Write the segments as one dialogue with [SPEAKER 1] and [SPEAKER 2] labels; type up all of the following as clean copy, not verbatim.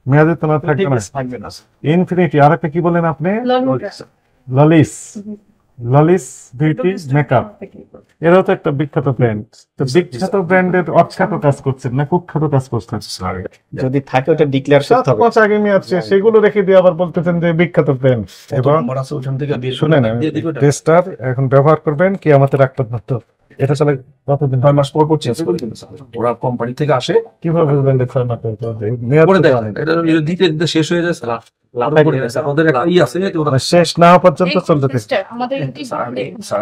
[SPEAKER 1] মেয়াদে তো না থাকবে না,
[SPEAKER 2] থাকবে না।
[SPEAKER 1] ইনফিনিটি। আর একটা কি বলেন আপনি? ললিস, ললিস বিউটি মেকআপ, এরাও তো একটা বিখ্যাত ব্র্যান্ড। তো বিখ্যাত ব্র্যান্ডের অখ্যাত কাজ করছেন না কুখ্যাত কাজ করছেন?
[SPEAKER 2] যদি থাকে ওটা ডিক্লেয়ার করতে হবে।
[SPEAKER 1] 7 মাস আগে মেয়াদ শেষ, সেগুলো রেখে দিয়ে আবার বলতেছেন যে বিখ্যাত ব্র্যান্ড। এবং শুনেন, টেস্টার এখন ব্যবহার করবেন কি আমাদের রাখতে পারতো, এটা চলে কতদিন?
[SPEAKER 3] 6 মাস পর পর চেঞ্জ করে দিন স্যার। ওরা কোম্পানি থেকে আসে,
[SPEAKER 1] কিভাবে বুঝবেন যে 6 মাস মেয়াদ
[SPEAKER 3] করে দেয়। এটা দিতে দিতে শেষ হয়ে যায় স্যার। ওদের একটা আছে যে ওরা
[SPEAKER 1] শেষ না হওয়া পর্যন্ত চলতে থাকে।
[SPEAKER 3] স্যার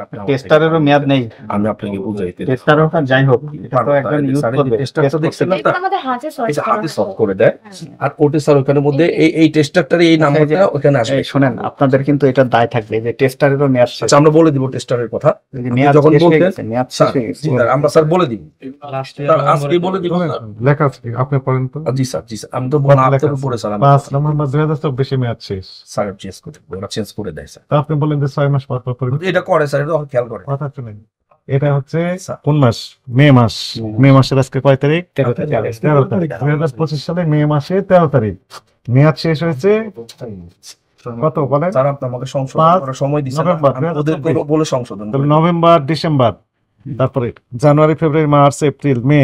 [SPEAKER 3] আপনি
[SPEAKER 2] টেস্টারেরও মেয়াদ নেই।
[SPEAKER 3] আমি আপনাকে বুঝাইতে
[SPEAKER 2] টেস্টার হোক আর যাই হোক, এটা তো একজন ইউজ করবে।
[SPEAKER 3] টেস্টারটা দেখছেন না,
[SPEAKER 4] আমাদের হাতে
[SPEAKER 3] এই যে হাতে সলভ করে দেয়। আর ওটা স্যার ওখানে মধ্যে এই টেস্টারটার এই নাম্বারটা ওখানে আসবে।
[SPEAKER 2] এই শুনেন, আপনাদের কিন্তু এটা দায় থাকবে যে টেস্টারেরও মেয়াদ শেষ।
[SPEAKER 3] আচ্ছা আমরা বলে দিব টেস্টারের কথা
[SPEAKER 2] মেয়াদ
[SPEAKER 3] যখন
[SPEAKER 2] শেষ হয়ে
[SPEAKER 3] বলতেন।
[SPEAKER 2] গেছে, মেয়াদ শেষ
[SPEAKER 3] স্যার
[SPEAKER 2] হয়ে গেছে।
[SPEAKER 3] জি স্যার, আমরা স্যার বলে দিব স্যার, আজকে বলে দিব স্যার।
[SPEAKER 1] লেখা আছে আপনি পড়েন তো।
[SPEAKER 3] জি স্যার, জি স্যার, আমি তো বলা আপনার উপরে স্যার।
[SPEAKER 1] 5 নভেম্বর 2024 মেয়াদ শেষ।
[SPEAKER 3] স্যার চেঞ্জ করে ওরা চেঞ্জ করে দেয় স্যার।
[SPEAKER 1] তা আপনি বলেন যে 6 মাস পর পর
[SPEAKER 3] এটা করে স্যার, এটা খেয়াল করে।
[SPEAKER 1] কথা শুনেন, এটা হচ্ছে কোন মাস? মে মাস। মে মাসের আজকে কয় তারিখ? 13 তারিখ। 2025 সালে মে মাসে 13 তারিখ মেয়াদ শেষ হয়েছে। কত বলেন?
[SPEAKER 3] স্যার আপনি আমাকে সংশোধন করার সময় দিচ্ছেন,
[SPEAKER 1] নভেম্বর,
[SPEAKER 3] আমি ওদের বলে সংশোধন
[SPEAKER 1] তাহলে নভেম্বর, ডিসেম্বর, তারপরে জানুয়ারি, ফেব্রুয়ারি, মার্চ, এপ্রিল, মে,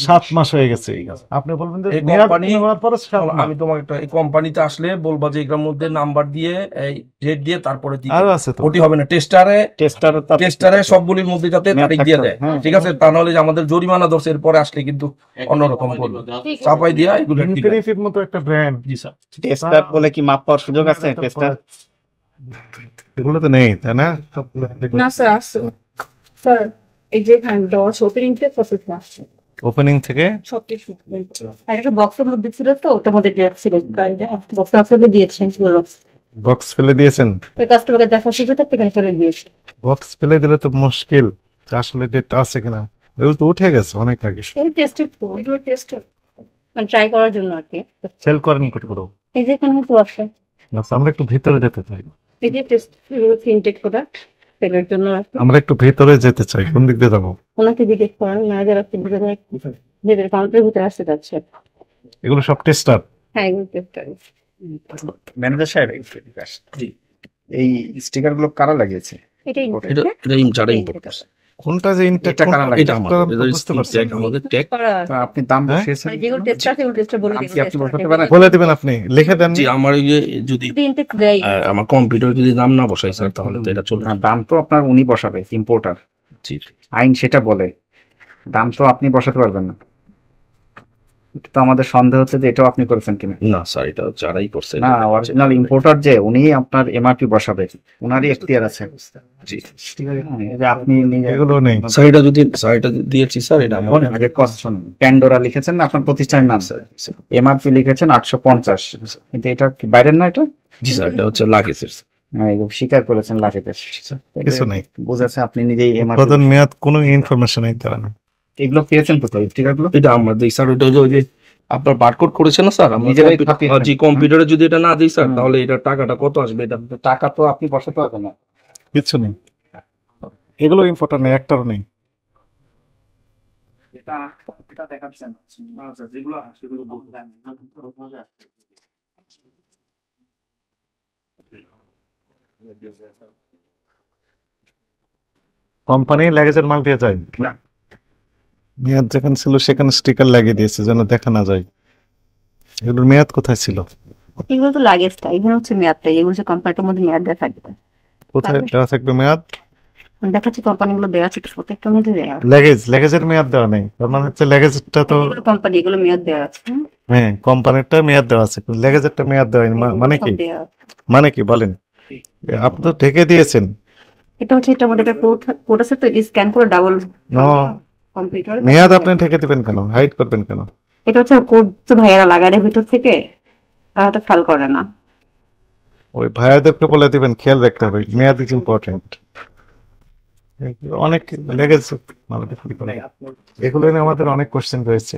[SPEAKER 1] 7 মাস হয়ে গেছে। আপনি বলবেন যে
[SPEAKER 3] এই
[SPEAKER 1] মেয়াদ
[SPEAKER 3] কোম্পানি
[SPEAKER 1] হওয়ার পরে 7 মাস।
[SPEAKER 3] আমি তোমাকে একটা এই কোম্পানিতে আসলে বলবা যে এটার মধ্যে নাম্বার দিয়ে এই ডেট দিয়ে তারপরে দিতে।
[SPEAKER 1] আরো আছে তো।
[SPEAKER 3] ওটি হবে না, টেস্টারে সবগুলির মধ্যে যাতে তারিখ দিয়ে দেয়। ঠিক আছে, তা নাহলে যে আমাদের জরিমানা ধরছে এরপরে আসলে কিন্তু অন্যরকম করবে, চাপাই দিয়া এগুলো।
[SPEAKER 1] ইনফিনিটির মতো একটা ব্র্যান্ড।
[SPEAKER 3] জি স্যার।
[SPEAKER 2] টেস্টার বলে কি মাপ পাওয়ার সুযোগ আছে? টেস্টার
[SPEAKER 1] এগুলো তো নেই, তাই না?
[SPEAKER 4] না স্যার, আছে স্যার। এই যে ডস ওপেনিং থেকে প্রসেস আসছে
[SPEAKER 1] ওপেনিং থেকে
[SPEAKER 4] সবকিছু। আর একটা বক্সের মধ্যে ছিল তো, ওটার মধ্যে ডেট ছিল, বক্স আসলে দিয়েছেন পুরো।
[SPEAKER 1] বক্স ফেলে দিয়েছেন?
[SPEAKER 4] ওই কাস্টমারকে দেখা সুযোগ থাকতে কেন ফেলে দিয়েছে?
[SPEAKER 1] বক্স ফেলে দিলে তো মুশকিল, যে আসলে ডেট আছে কিনা। এগুলো তো উঠে গেছে অনেক আগে।
[SPEAKER 4] এই টেস্টেড তো, এগুলো টেস্টেড, মানে ট্রাই করার জন্য আর কি।
[SPEAKER 1] সেল করেন কত করে?
[SPEAKER 4] এই যে এখানে তো আছে,
[SPEAKER 1] আচ্ছা, আমরা একটু ভিতরে যেতে চাই।
[SPEAKER 4] এই যে টেস্ট ইনটেক প্রোডাক্ট সেলের জন্য আছে।
[SPEAKER 1] আমরা একটু ভিতরে যেতে চাই, কোন দিক দিয়ে যাবো?
[SPEAKER 4] ওনাকে জিজ্ঞেস করেন, ম্যানেজার আছে ভিতরে, কাউন্টারের ভিতরে আসতে যাচ্ছে।
[SPEAKER 1] এগুলো সব টেস্টার?
[SPEAKER 4] হ্যাঁ, এগুলো টেস্টার।
[SPEAKER 2] ম্যানেজার সাহেব,
[SPEAKER 3] জি।
[SPEAKER 2] এই স্টিকার গুলো কারা লাগিয়েছে?
[SPEAKER 4] এটাই
[SPEAKER 3] এটা যারা ইম্পোর্ট করছে।
[SPEAKER 1] কোনটা যে ইনটেক
[SPEAKER 2] এটা কারা লাগিয়েছে?
[SPEAKER 3] এটা আমাদের বুঝতে পারছি, আমাদের ট্যাগ।
[SPEAKER 2] তা আপনি দাম বসিয়েছেন,
[SPEAKER 4] যেগুলো টেস্টার সেগুলো টেস্টার বলে
[SPEAKER 2] দাম কি আপনি বলতে পারেন?
[SPEAKER 1] বলে দিবেন, আপনি লিখে দেন।
[SPEAKER 3] জি, আমার এই যে যদি
[SPEAKER 4] ইনটেক দেয়।
[SPEAKER 3] আমার কম্পিউটার যদি দাম না বসাই স্যার, তাহলে তো এটা চলবে না।
[SPEAKER 2] না, দাম তো আপনার উনি বসাবে, ইম্পোর্টার।
[SPEAKER 3] জি।
[SPEAKER 2] আইন সেটা বলে, দাম তো আপনি বসাতে পারবেন না। এটা তো আমাদের সন্দেহ হচ্ছে যে এটাও আপনি করেছেন কিনা।
[SPEAKER 3] না স্যার, এটা যারাই করছে।
[SPEAKER 2] না, অরিজিনাল ইম্পোর্টার যে উনি আপনার এমআরপি বসাবে, উনারই এখতিয়ার আছে।
[SPEAKER 3] জি।
[SPEAKER 2] এই যে আপনি নিজে
[SPEAKER 1] এগুলো নেই
[SPEAKER 3] স্যার, এটা যদি স্যার এটা দিয়েছি স্যার, এটা আমার
[SPEAKER 2] আগে কস্ট প্যান্ডোরা লিখেছেন না আপনার প্রতিষ্ঠানের নাম, এমআরপি লিখেছেন 850, কিন্তু এটা কি বাইরের না? এটা
[SPEAKER 3] জি স্যার, এটা হচ্ছে লাগেজের।
[SPEAKER 2] স্বীকার করেছেন লাখেতে।
[SPEAKER 1] কিছু নেই,
[SPEAKER 2] বুঝেছে আপনি নিজেই এমআরপি।
[SPEAKER 1] উৎপাদন মেয়াদ কোনো ইনফরমেশন এই দেওয়া নেই।
[SPEAKER 2] এগুলো পেয়েছেন কোথায় স্টিকারগুলো?
[SPEAKER 3] এটা আমরা দিই স্যার, এটা ওই যে আপনার বারকোড করেছেন না স্যার, আমরা
[SPEAKER 2] নিজেরাই ছাপিয়ে
[SPEAKER 3] জি কম্পিউটারে যদি এটা না দিই স্যার, তাহলে এটা টাকাটা কত আসবে? এটা
[SPEAKER 2] টাকা তো আপনি বসাতে পারবেন না।
[SPEAKER 1] কিছু নেই, এগুলো ইম্পোর্টার নেই, একটারও নেই।
[SPEAKER 2] এটা দেখাচ্ছেন যেগুলো সেগুলো বলতেন।
[SPEAKER 1] কোম্পানি লাগেজের মাল দিয়ে যায়
[SPEAKER 2] না।
[SPEAKER 1] মেয়াদ যেখানে ছিল সেখানে স্টিকার লাগিয়ে দিয়েছে যেন দেখা না যায়। এগুলোর মেয়াদ কোথায় ছিল?
[SPEAKER 4] এগুলো তো লাগেজটা, এখানে হচ্ছে মেয়াদটা, এগুলো হচ্ছে কোম্পানিটার মধ্যে মেয়াদ দেওয়া থাকবে।
[SPEAKER 1] কোথায় দেওয়া থাকবে মেয়াদ?
[SPEAKER 4] দেখাচ্ছি কোম্পানিগুলো দেওয়া আছে, প্রত্যেকটার মধ্যে দেওয়া আছে।
[SPEAKER 1] লেগেজের মেয়াদ দেওয়া নেই, তার মানে হচ্ছে লেগেজটা তো
[SPEAKER 4] এগুলো কোম্পানি, এগুলো মেয়াদ দেওয়া আছে।
[SPEAKER 1] হ্যাঁ, কোম্পানিটা মেয়াদ দেওয়া আছে, লেগেজেরটা মেয়াদ দেওয়া হয়নি। মানে কি?
[SPEAKER 4] সব দেওয়া আছে।
[SPEAKER 1] মানে কি বলেন? আপনি তো ঢেকে দিয়েছেন।
[SPEAKER 4] এটা হচ্ছে এটার মধ্যে একটা কোড আছে, তো এটা স্ক্যান করে ডাবল
[SPEAKER 1] নো,
[SPEAKER 4] কম্পিউটার
[SPEAKER 1] মেয়াদ আপনি ঢেকে দিবেন কেন, হাইড করবেন কেন?
[SPEAKER 4] এটা হচ্ছে কোড তো ভাইয়ারা লাগায় দেয় ভিতর থেকে, তারা তো খেয়াল করে না।
[SPEAKER 1] ওই ভাইয়াদেরকে বলে দিবেন খেয়াল রাখতে হবে, মেয়াদ ইজ ইম্পর্টেন্ট। অনেক লেগেজ এগুলো নিয়ে আমাদের অনেক কোশ্চেন রয়েছে।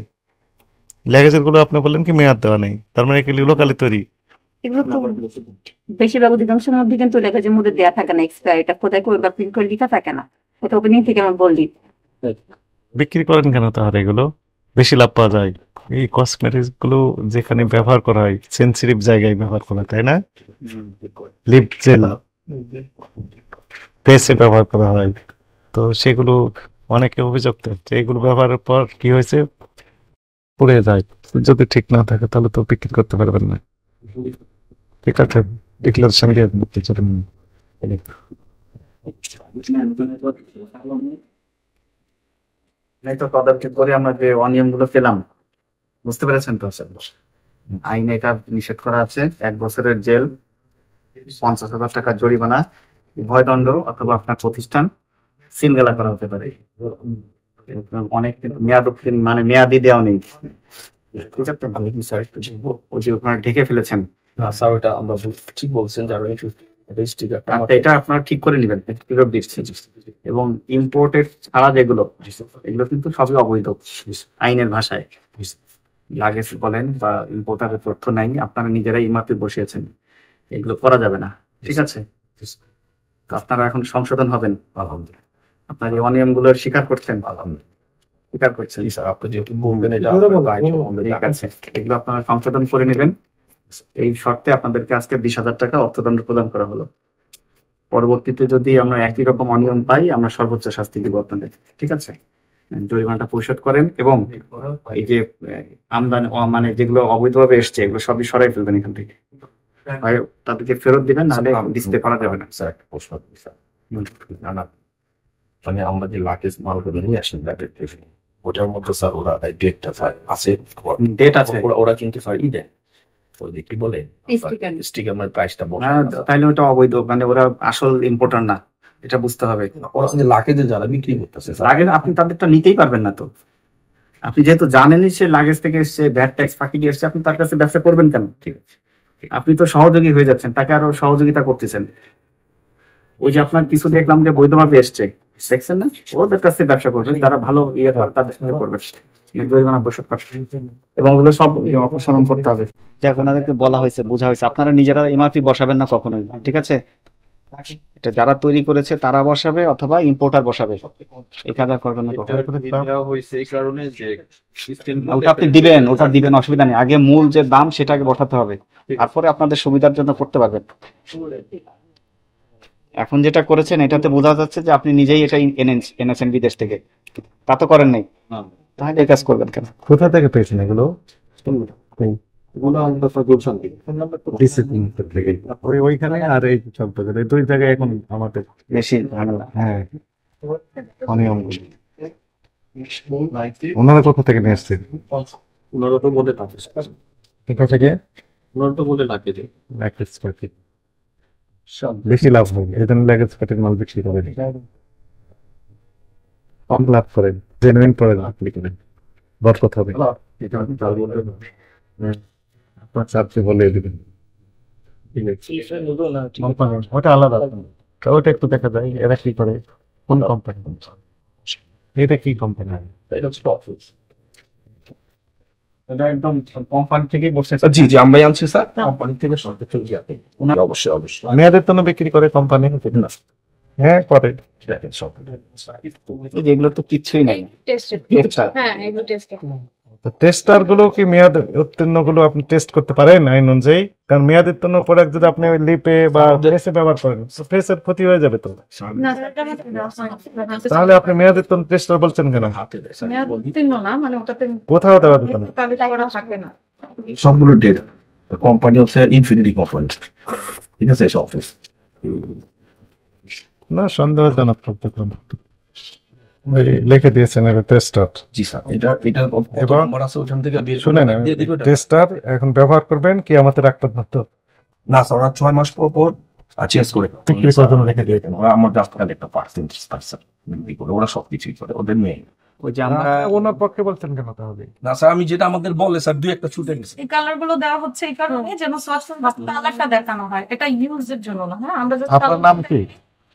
[SPEAKER 1] লেগেজের গুলো আপনি বললেন কি মেয়াদ দেওয়া নেই, তার মানে কি লোকালি তৈরি?
[SPEAKER 4] এগুলো তো বেশিরভাগ অধিকাংশের মধ্যে কিন্তু লেখাজের মধ্যে দেওয়া থাকে না এক্সপায়ারিটা, কোথায় করে বা প্রিন্ট করে লেখা থাকে না। এটা ওপেনিং থেকে আমি বললি।
[SPEAKER 1] বিক্রি করেন কেন তাহলে এগুলো? বেশি লাভ পাওয়া যায়। এই কসমেটিক্স গুলো যেখানে ব্যবহার করা হয় সেন্সিটিভ জায়গায় ব্যবহার করা হয়, তাই না? লিপ জেল ফেসে ব্যবহার করা হয়, তো সেগুলো অনেকে অভিযোগ করছে এগুলো ব্যবহারের পর কি হয়েছে, পুড়ে যায়। যদি ঠিক না থাকে তাহলে তো বিক্রি করতে পারবেন না। ঠিক আছে, ডিক্লারেশন দিয়ে দিন।
[SPEAKER 2] এই তো তদারকি করে আমরা যে অনিয়মগুলো পেলাম, বুঝতে পেরেছেন তো? আইনে এটা নিষেধ করা আছে 1 বছরের জেল, 50,000 টাকা জরিমানা, ভয়দণ্ড, অথবা আপনার প্রতিষ্ঠান সিলগালা করা হতে পারে। অনেক কিন্তু মেয়াদ মানে মেয়াদি দেওয়া নেই। ঠিক আছে, স্যার ওই যে আপনারা ঢেকে ফেলেছেন,
[SPEAKER 3] স্যার ওটা আমরা ঠিক বলছেন, যারা
[SPEAKER 2] এটা আপনারা ঠিক করে নেবেন ফেরত দিচ্ছি। এবং ইম্পোর্টেড ছাড়া যেগুলো, এগুলো কিন্তু সবই অবৈধ আইনের ভাষায়। লাগেজ বলেন বা ইম্পোর্টারের তথ্য নাই, আপনারা নিজেরাই ইমারতে বসিয়েছেন, এগুলো করা যাবে না। ঠিক আছে, তো আপনারা এখন সংশোধন হবেন। আপনার এই অনিয়মগুলোর স্বীকার করছেন, স্বীকার করছেন। ঠিক আছে, এগুলো আপনারা সংশোধন করে নেবেন। এই শর্তে আপনাদেরকে আজকে 20,000 টাকা অর্থদণ্ড প্রদান করা হলো। পরবর্তীতে যদি আমরা একই রকম অনিয়ম পাই, আমরা সর্বোচ্চ শাস্তি দিব আপনাদের। ঠিক আছে, জরিমানাটা পরিশোধ করেন এবং এই যে আমদানি মানে যেগুলো অবৈধভাবে এসছে এগুলো সবই সরাই ফেলবেন এখান থেকে। হয় তাদেরকে ফেরত দিবেন, নাহলে ডিসপ্লে করা যাবে না।
[SPEAKER 3] স্যার একটা প্রশ্ন করি স্যার, না মানে আমরা যে লাগেজ মালগুলো নিয়ে আসেন ওটার মধ্যে স্যার ওরা ডেটটা স্যার আছে,
[SPEAKER 2] ডেট আছে,
[SPEAKER 3] ওরা কিন্তু স্যার দেয় ওই কি বলে স্টিকার মানে প্রাইসটা বলে,
[SPEAKER 2] তাইলে ওটা অবৈধ, মানে ওরা আসল ইম্পোর্টার না, এটা বুঝতে হবে।
[SPEAKER 3] ওরা কিন্তু লাগেজে যারা বিক্রি করতেছে
[SPEAKER 2] লাগেজ আপনি তাদেরটা নিতেই পারবেন না। তো আপনি যেহেতু জানেনই সে লাগেজ থেকে এসছে, ভ্যাট ট্যাক্স ফাঁকি দিয়ে এসছে, আপনি তার কাছে ব্যবসা করবেন কেন? ঠিক আছে, আপনি তো সহযোগী হয়ে যাচ্ছেন, তাকে আরো সহযোগিতা করতেছেন। ওই যে আপনার কিছু দেখলাম যে বৈধভাবে এসছে, দেখছেন না, ওদের কাছে ব্যবসা করবেন, তারা ভালো ইয়ে করে তাদের সাথে করবেন, জরিমানা পরিশোধ করবেন এবং ওগুলো সব অপসারণ করতে হবে। যাক, ওনাদেরকে বলা হয়েছে, বোঝা হয়েছে, আপনারা নিজেরা এমআরপি বসাবেন না কখনোই। ঠিক আছে, এটা যারা তৈরি করেছে তারা বসাবে অথবা ইম্পোর্টার বসাবে, এই কাজ আর করবেন না। ওটা আপনি দিবেন, ওটা দিবেন, অসুবিধা নেই। আগে মূল যে দাম সেটাকে বসাতে হবে, তারপরে আপনাদের সুবিধার জন্য করতে পারবেন। এখন যেটা করেছেন এটাতে বোঝা যাচ্ছে যে আপনি নিজেই এটা এনেছেন বিদেশ থেকে, তা তো করেন নাই, তাহলে এই কাজ করবেন কেন?
[SPEAKER 1] কোথা থেকে পেয়েছেন এগুলো? ওইখানে আর এই সব জায়গায়, দুই জায়গায় এখন আমাদের
[SPEAKER 2] বেশি ঝামেলা।
[SPEAKER 1] হ্যাঁ অনিয়ম। ওনারা কোথা থেকে নিয়ে এসছেন?
[SPEAKER 3] ওনারা তো বলে থাকে,
[SPEAKER 1] কোথা থেকে?
[SPEAKER 3] ওনারা তো বলে লাগে যে
[SPEAKER 1] ল্যাগেজ পার্টি বেশি লাভ হয়, এই জন্য ল্যাগেজ পার্টির মাল বিক্রি করেন, কম লাভ করেন, জেনুইন প্রোডাক্ট বিক্রি করেন, বরকত হবে। আপনার চার্জে বলে দিবেন, ওটা আলাদা, ওটা একটু দেখা যায় এরা কি করে, কোন কোম্পানি, এটা কি কোম্পানি, এটা একদম কোম্পানি থেকেই বসে।
[SPEAKER 3] জি জি আমরাই আনছি স্যার, কোম্পানি থেকে অবশ্যই অবশ্যই
[SPEAKER 1] মেয়াদের জন্য বিক্রি করে কোম্পানি, হ্যাঁ করে।
[SPEAKER 2] এগুলো তো কিচ্ছুই নাই।
[SPEAKER 1] টেস্টার গুলো কি মেয়াদ উত্তীর্ণ গুলো আপনি টেস্ট করতে পারেন আইন অনুযায়ী? কারণ মেয়াদ উত্তীর্ণ প্রোডাক্ট যদি আপনি লিপে বা ফেসে ব্যবহার করেন, ফেসের ক্ষতি হয়ে যাবে তো। তাহলে আপনি মেয়াদ উত্তীর্ণ টেস্টার বলছেন কেন? কোথাও দেওয়া যেত না,
[SPEAKER 3] সবগুলো ডেট কোম্পানি হচ্ছে ইনফিনিটি কোম্পানি। ঠিক আছে, এসব অফিস
[SPEAKER 1] না সন্দেহজনক লিখে দিয়েছেন এটা টেস্টার।
[SPEAKER 3] জি স্যার, এটা
[SPEAKER 1] এবং
[SPEAKER 3] নম্বর আছে ওখান থেকে বের
[SPEAKER 1] শুনেন, টেস্টার এখন ব্যবহার করবেন কি আমাদের রাখবেন না তো?
[SPEAKER 3] না স্যার, ওরা 6 মাস পর পর চেঞ্জ করে
[SPEAKER 1] বিক্রি করার জন্য রেখে দিয়েছেন।
[SPEAKER 3] ওরা আমার জাস্ট একটা পার্সেন্টেজ স্যার বিক্রি করে, ওরা সবকিছুই করে, ওদের মেয়ে।
[SPEAKER 2] ওই যে আমরা
[SPEAKER 1] ওনার পক্ষে বলছেন কেন তাহলে?
[SPEAKER 3] না স্যার, আমি যেটা আমাদের বলে স্যার দুই একটা ছুটে গেছে।
[SPEAKER 4] এই কালার গুলো দেওয়া হচ্ছে এই কারণে যেন কালারটা দেখানো হয়, এটা ইউজের জন্য না। হ্যাঁ, আমরা জাস্ট
[SPEAKER 1] আপনার নাম কি?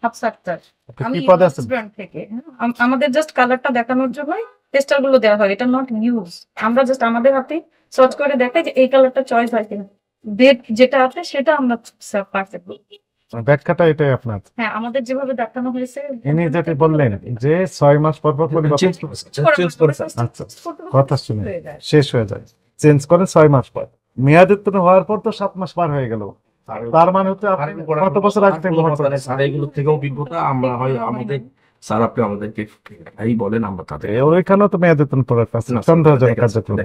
[SPEAKER 4] সাবসাক্টার, আমি
[SPEAKER 1] কি পদে আছেন?
[SPEAKER 4] ব্র্যান্ড থেকে, আমাদের জাস্ট কালারটা দেখানোর জন্য টেস্টার গুলো দেওয়া হয়, এটা নট ইউজ। আমরা জাস্ট আমাদের হাতে সার্চ করে দেখাই যে এই কালারটা চয়েস হয় কিনা, ডেট যেটা আছে সেটা আমরা পারফেক্ট
[SPEAKER 1] ব্যাখ্যাটা এটাই আপনার।
[SPEAKER 4] হ্যাঁ, আমাদের যেভাবে দেখানো হয়েছে
[SPEAKER 1] ইনি যেটা বললেন যে 6 মাস পর পর পরিবর্তন
[SPEAKER 3] চেঞ্জ করেছে।
[SPEAKER 1] আচ্ছা, কথা শুনে শেষ হয়ে যায়, চেঞ্জ করে 6 মাস পর, মেয়াদ উত্তীর্ণ হওয়ার পর তো 7 মাস পার হয়ে গেল। তার মানে হচ্ছে আপনি কত বছর আগে থেকে ব্যবহার করেন?
[SPEAKER 3] স্যার এগুলো থেকে অভিজ্ঞতা আমরা হয় আমাদের স্যার আপনি আমাদেরকে এই বলেন আমরা তাদের
[SPEAKER 1] ওইখানেও তো মেয়াদ উত্তীর্ণ প্রোডাক্ট আছে, সন্দেহজনক কার্যক্রম।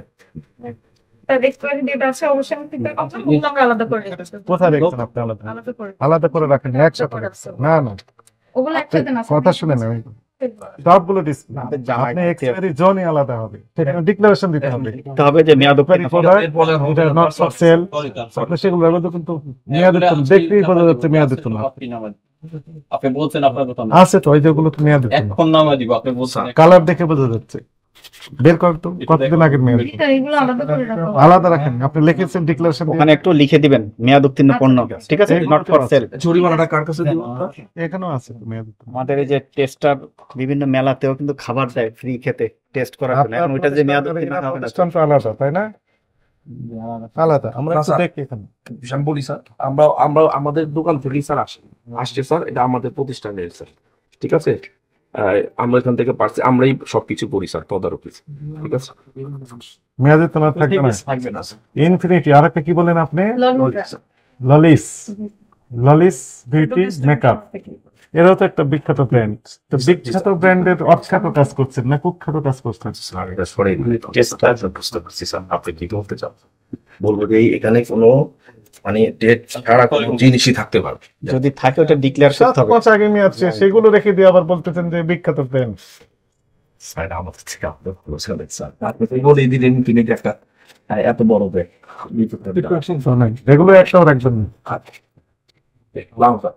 [SPEAKER 4] তার এক্সপায়ারি ডেট আছে, অবশ্যই আমি ফিডব্যাক করব, ওগুলো আমরা আলাদা করে রেখেছি।
[SPEAKER 1] কোথায় দেখছেন আপনি আলাদা?
[SPEAKER 4] আলাদা করে
[SPEAKER 1] আলাদা করে রাখেন, একসাথে রাখছেন। না না,
[SPEAKER 4] ওগুলো একসাথে না,
[SPEAKER 1] কথা শুনে না, সবগুলো ডিসপ্লে আপনি এক্সপায়ারি জোনই আলাদা হবে, সেখানে ডিক্লারেশন দিতে হবে
[SPEAKER 2] যে মেয়াদ
[SPEAKER 1] এক্সপায়ারি প্রোডাক্ট এটা নট ফর সেল, আপনি সেগুলো ব্যবহার কিন্তু মেয়াদ উত্তীর্ণ দেখতেই বোঝা যাচ্ছে মেয়াদ উত্তীর্ণ
[SPEAKER 5] আপনি বলছেন আপনার কথা না,
[SPEAKER 1] আছে তো, ওই যেগুলো তো মেয়াদ উত্তীর্ণ
[SPEAKER 5] এখন নামা দিব আপনি বলছেন
[SPEAKER 1] কালার দেখে বোঝা যাচ্ছে। বের কর তো কতদিন আগের মেয়াদ উত্তীর্ণ।
[SPEAKER 4] এগুলো আলাদা করে রাখা।
[SPEAKER 1] আলাদা রাখেন, আপনি লিখেছেন ডিক্লারেশন,
[SPEAKER 2] ওখানে একটু লিখে দিবেন মেয়াদ উত্তীর্ণ পণ্য, ঠিক আছে, নট ফর সেল।
[SPEAKER 3] জরিমানাটা কার কাছে দিব?
[SPEAKER 1] এখানেও আছে তো মেয়াদ উত্তীর্ণ।
[SPEAKER 2] আমাদের এই যে টেস্টার বিভিন্ন মেলাতেও কিন্তু খাবার দেয় ফ্রি খেতে টেস্ট করার জন্য, এখন ওইটা যে মেয়াদ উত্তীর্ণ হবে না।
[SPEAKER 1] প্রতিষ্ঠান তো আলাদা, তাই না? আলাদা, আমরা
[SPEAKER 3] না,
[SPEAKER 1] একটু
[SPEAKER 3] স্যার।
[SPEAKER 1] দেখি এখানে।
[SPEAKER 3] আমি বলি স্যার, আমরা আমাদের দোকান থেকেই স্যার আসছে স্যার, এটা আমাদের প্রতিষ্ঠানের স্যার, ঠিক আছে। আমরা এখান থেকে পারছি, আমরাই সবকিছু করি স্যার, তদারকি, ঠিক আছে।
[SPEAKER 1] মেয়াদ উত্তীর্ণ থাকবে না।
[SPEAKER 3] থাকবে না স্যার।
[SPEAKER 1] ইনফিনিটি, আর একটা কি বলেন আপনি?
[SPEAKER 4] ললিতা।
[SPEAKER 1] ললিস, ললিস বিউটি মেকআপ, এরাও তো একটা বিখ্যাত ব্র্যান্ড। তো বিখ্যাত ব্র্যান্ডের অখ্যাত কাজ করছেন না কুখ্যাত কাজ করছেন?
[SPEAKER 6] স্যার এটা সরি টেস্টটা বুঝতে পারছি স্যার, আপনি কি বলতে চান? বলবো যে এখানে কোনো মানে ডেট ছাড়া কোনো জিনিসই থাকতে পারবে।
[SPEAKER 2] যদি থাকে ওটা ডিক্লেয়ার
[SPEAKER 1] 7
[SPEAKER 2] করতে হবে।
[SPEAKER 1] মাস আগে মেয়াদ শেষ, সেগুলো রেখে দিয়ে আবার বলতেছেন যে বিখ্যাত ব্র্যান্ড।
[SPEAKER 6] স্যার আমাদের থেকে আপনি ভালো ছিলেন স্যার।
[SPEAKER 3] আপনি তো বলেই দিলেন ইনফিনিটি একটা এত বড় ব্যাগ।
[SPEAKER 1] এগুলো একটাও রাখবেন না।
[SPEAKER 3] স্যার